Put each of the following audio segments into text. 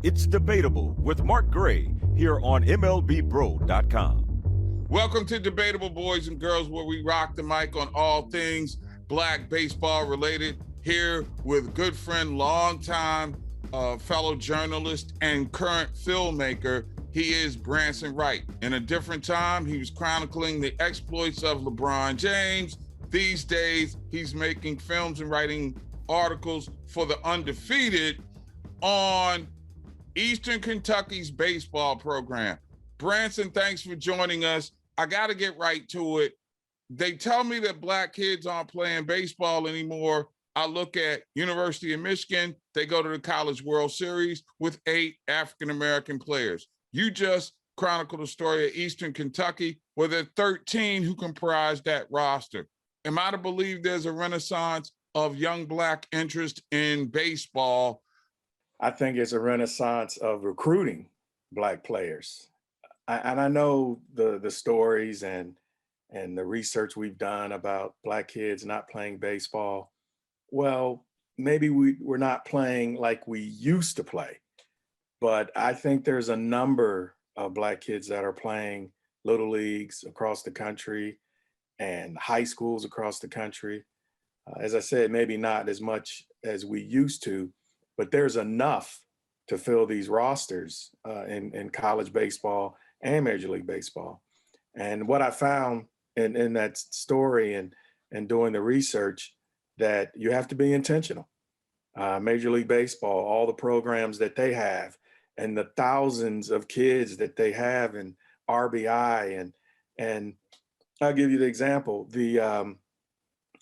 It's Debatable with Mark Gray here on MLBBro.com. Welcome to Debatable, boys and girls, where we rock the mic on all things Black baseball related. Here with good friend, longtime fellow journalist and current filmmaker. He is Branson Wright. In a different time, he was chronicling the exploits of LeBron James. These days, he's making films and writing articles for the Undefeated on Eastern Kentucky's baseball program. Branson, thanks for joining us. I got to get right to it. They tell me that Black kids aren't playing baseball anymore. I look at University of Michigan. They go to the College World Series with 8 African-American players. You just chronicled the story of Eastern Kentucky, where there are 13 who comprise that roster. Am I to believe there's a renaissance of young Black interest in baseball? I think it's a renaissance of recruiting Black players. And I know the stories and the research we've done about Black kids not playing baseball. Well, maybe we're not playing like we used to play, but I think there's a number of Black kids that are playing little leagues across the country and high schools across the country. As I said, maybe not as much as we used to, but there's enough to fill these rosters in college baseball and Major League Baseball. And what I found in that story and doing the research, that you have to be intentional. Major League Baseball, all the programs that they have, and the thousands of kids that they have in RBI, and I'll give you the example. The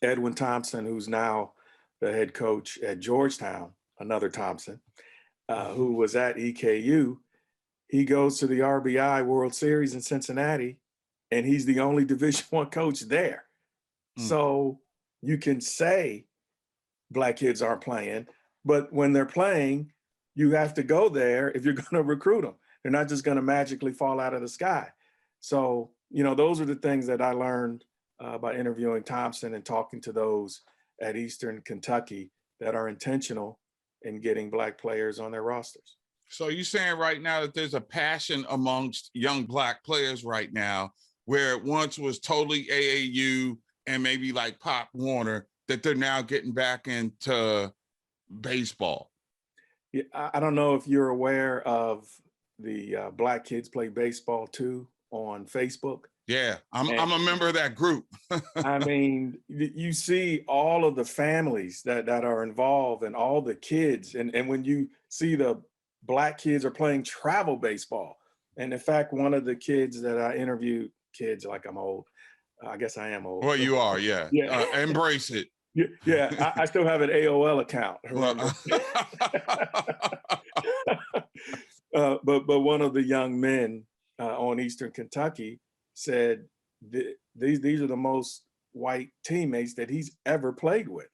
Edwin Thompson, who's now the head coach at Georgetown, another Thompson, who was at EKU, he goes to the RBI World Series in Cincinnati, and he's the only Division I coach there. So you can say Black kids aren't playing, but when they're playing, you have to go there if you're going to recruit them. They're not just going to magically fall out of the sky. So, those are the things that I learned by interviewing Thompson and talking to those at Eastern Kentucky that are intentional in getting Black players on their rosters. So you're saying right now that there's a passion amongst young Black players right now, where it once was totally AAU and maybe like Pop Warner, that they're now getting back into baseball. Yeah, I don't know if you're aware of the Black Kids Play Baseball Too on Facebook. Yeah, I'm a member of that group. I mean, you see all of the families that are involved and all the kids. And when you see the Black kids are playing travel baseball. And in fact, one of the kids that I interviewed, kids like I'm old, I guess I am old. Well, you are, yeah. Embrace it. Yeah, I still have an AOL account. But one of the young men on Eastern Kentucky said these are the most white teammates that he's ever played with.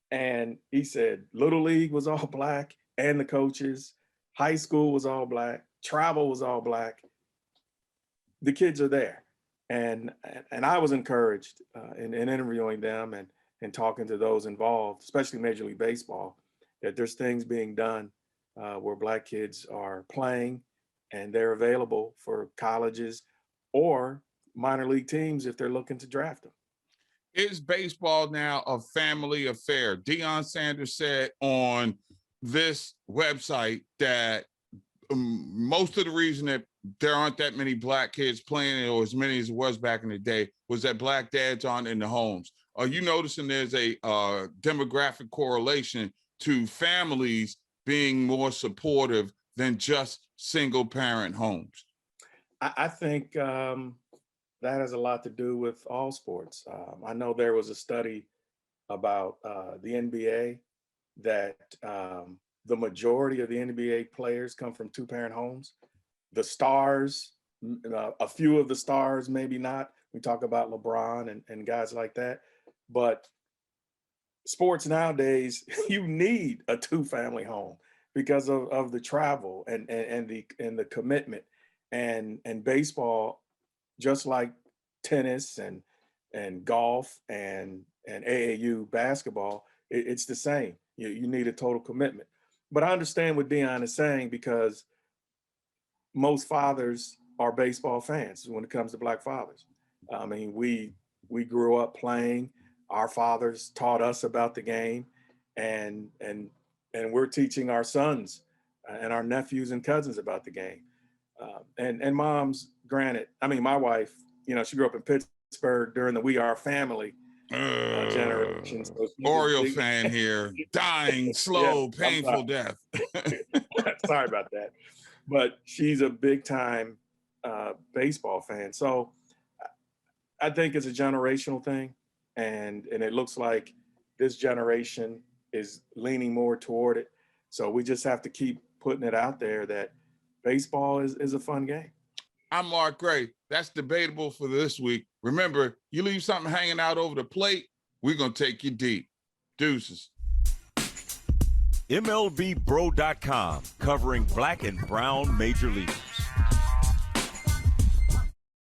And he said Little League was all Black, and the coaches, high school was all Black, travel was all Black. The kids are there. And I was encouraged in interviewing them and talking to those involved, especially Major League Baseball, that there's things being done where Black kids are playing and they're available for colleges or minor league teams if they're looking to draft them. Is baseball now a family affair? Deion Sanders said on this website that most of the reason that there aren't that many Black kids playing, or as many as it was back in the day, was that Black dads aren't in the homes. Are you noticing there's a demographic correlation to families being more supportive than just single parent homes? I think that has a lot to do with all sports. I know there was a study about the NBA that the majority of the NBA players come from 2-parent homes. The stars, a few of the stars, maybe not. We talk about LeBron and guys like that. But sports nowadays, you need a 2-family home because of the travel and the commitment. And baseball, just like tennis and golf and AAU basketball, it's the same. You need a total commitment. but I understand what Dion is saying, because most fathers are baseball fans when it comes to Black fathers. I mean, we grew up playing. Our fathers taught us about the game, and we're teaching our sons and our nephews and cousins about the game. And moms, granted, I mean, my wife, you know, she grew up in Pittsburgh during the We Are Family generation. So Oriole fan here, dying, slow, yeah, painful death. Sorry about that. But she's a big time baseball fan. So I think it's a generational thing. And it looks like this generation is leaning more toward it. So we just have to keep putting it out there that baseball is a fun game. I'm Mark Gray. That's Debatable for this week. Remember, you leave something hanging out over the plate, we're going to take you deep. Deuces. MLBBro.com, covering Black and Brown Major League.